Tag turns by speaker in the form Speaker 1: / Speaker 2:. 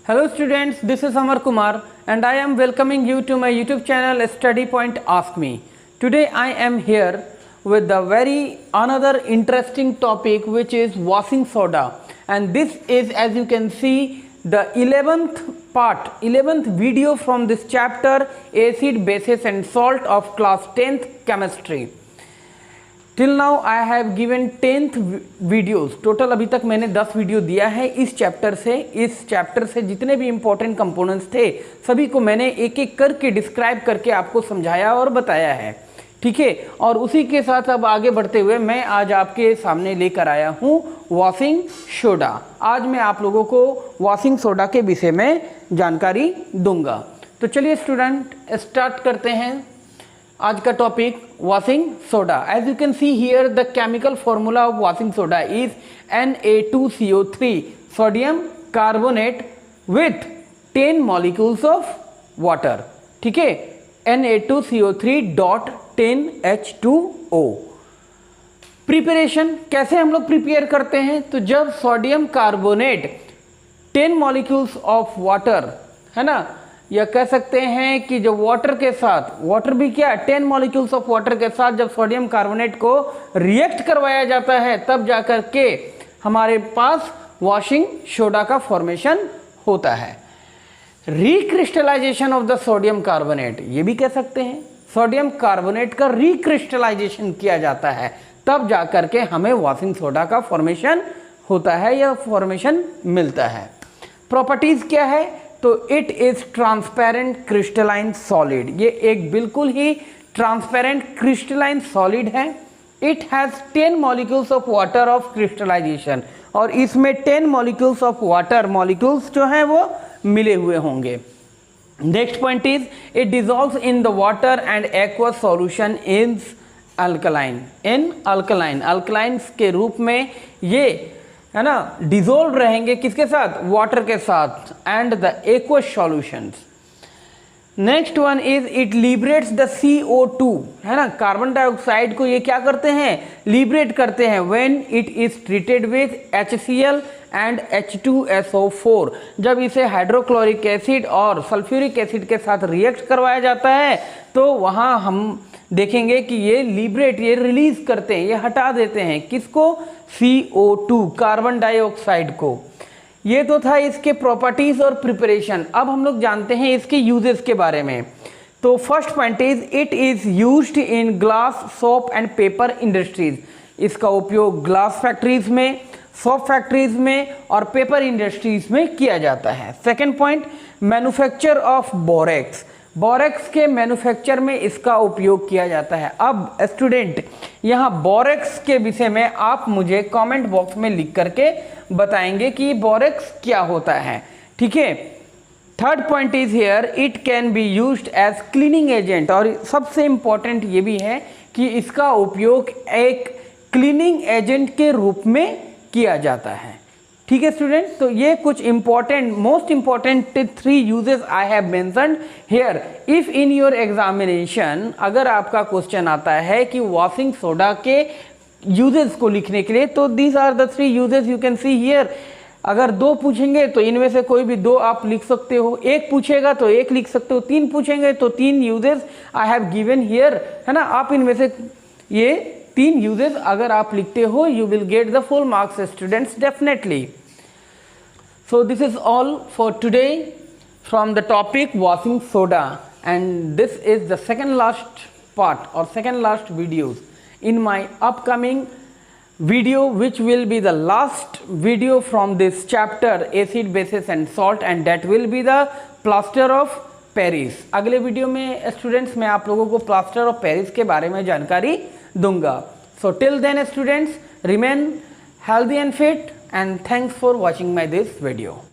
Speaker 1: Hello students, this is Amar Kumar and I am welcoming you to my YouTube channel Study Point Ask Me. Today I am here with the very another interesting topic, which is washing soda, and this is, as you can see, the 11th video from this chapter, acid, bases and salt of class 10th chemistry. Till now I have given 10th videos total. अभी तक मैंने 10 video दिया है इस chapter से जितने भी important components थे सभी को मैंने एक एक करके डिस्क्राइब करके आपको समझाया और बताया है, ठीक है। और उसी के साथ अब आगे बढ़ते हुए मैं आज आपके सामने लेकर आया हूँ वॉशिंग सोडा। आज मैं आप लोगों को वॉशिंग सोडा के विषय में जानकारी दूंगा। तो चलिए स्टूडेंट स्टार्ट करते हैं आज का topic washing soda. As you can see here the chemical formula of washing soda is Na2CO3 sodium carbonate with 10 molecules of water, ठीक है। Na2CO3.10H2O। प्रिपरेशन कैसे हम लोग प्रिपेयर करते हैं, तो जब sodium carbonate 10 molecules of water है ना, या कह सकते हैं कि जो वाटर के साथ, वाटर भी क्या 10 मॉलिक्यूल्स ऑफ वाटर के साथ जब सोडियम कार्बोनेट को रिएक्ट करवाया जाता है तब जाकर के हमारे पास वॉशिंग सोडा का फॉर्मेशन होता है। Recrystallisation of the sodium carbonate, ये भी कह सकते हैं सोडियम कार्बोनेट का रिक्रिस्टलाइजेशन किया जाता है तब जाकर के हमें वॉशिंग सोडा का फॉर्मेशन होता है या फॉर्मेशन मिलता है। प्रॉपर्टीज क्या है, तो it is transparent crystalline solid, ये एक बिल्कुल ही ट्रांसपेरेंट क्रिस्टलाइन सॉलिड है। It has 10 molecules of water of crystallization, और इसमें 10 मॉलिक्यूल्स ऑफ वाटर मॉलिक्यूल्स जो हैं वो मिले हुए होंगे। Next point is it dissolves in the water and aqueous solution in alkaline, alkaline के रूप में ये है ना डिजोल्व रहेंगे, किसके साथ, वाटर के साथ, and the aqueous solutions. Next one is it liberates the CO2, है ना, कार्बन डाइऑक्साइड को ये क्या करते हैं, लिबरेट करते हैं when it is treated with HCl and H2SO4। जब इसे हाइड्रोक्लोरिक एसिड और सल्फ्यूरिक एसिड के साथ रिएक्ट करवाया जाता है तो वहाँ हम देखेंगे कि ये लिबरेट, ये रिलीज करते हैं, ये हटा देते हैं किसको, CO2 कार्बन डाइऑक्साइड को। ये तो था इसके प्रॉपर्टीज और प्रिपरेशन। अब हम लोग जानते हैं इसके यूजेस के बारे में। तो first point is it is used in glass, soap and paper industries. इसका उपयोग ग्लास फैक्ट्रीज में, सोप फैक्ट्रीज में और पेपर इंडस्ट्रीज में किया जाता है। Second point, manufacture of borax, borax के मैन्युफैक्चर में इसका उपयोग किया जाता है। अब स्टूडेंट यहाँ बोरेक्स के विषय में आप मुझे कमेंट बॉक्स में लिख करके बताएंगे कि बोरेक्स क्या होता है, ठीक है। Third point is here it can be used as cleaning agent, और सबसे इंपॉर्टेंट ये भी है कि इसका उपयोग एक क्लीनिंग एजेंट के रूप में किया जाता है, ठीक है स्टूडेंट। तो ये कुछ important, most important 3 uses I have mentioned here. If in your examination अगर आपका क्वेश्चन आता है कि वॉशिंग सोडा के यूजेस को लिखने के लिए, तो these are the 3 uses you can see here. अगर 2 पूछेंगे तो इनमें से कोई भी 2 आप लिख सकते हो, 1 पूछेगा तो 1 लिख सकते हो, 3 पूछेंगे तो 3 uses I have given here, है ना। आप इनमें से ये 3 यूजेस अगर आप लिखते हो you will get the full marks students definitely. So this is all for today from the topic washing soda, and this is the second last part or second last videos in my upcoming video, which will be the last video from this chapter acid, bases and salt, and that will be the plaster of Paris। अगले video में students मैं आप लोगों को plaster of Paris के बारे में जानकारी दूंगा। So till then students remain healthy and fit, and thanks for watching my this video.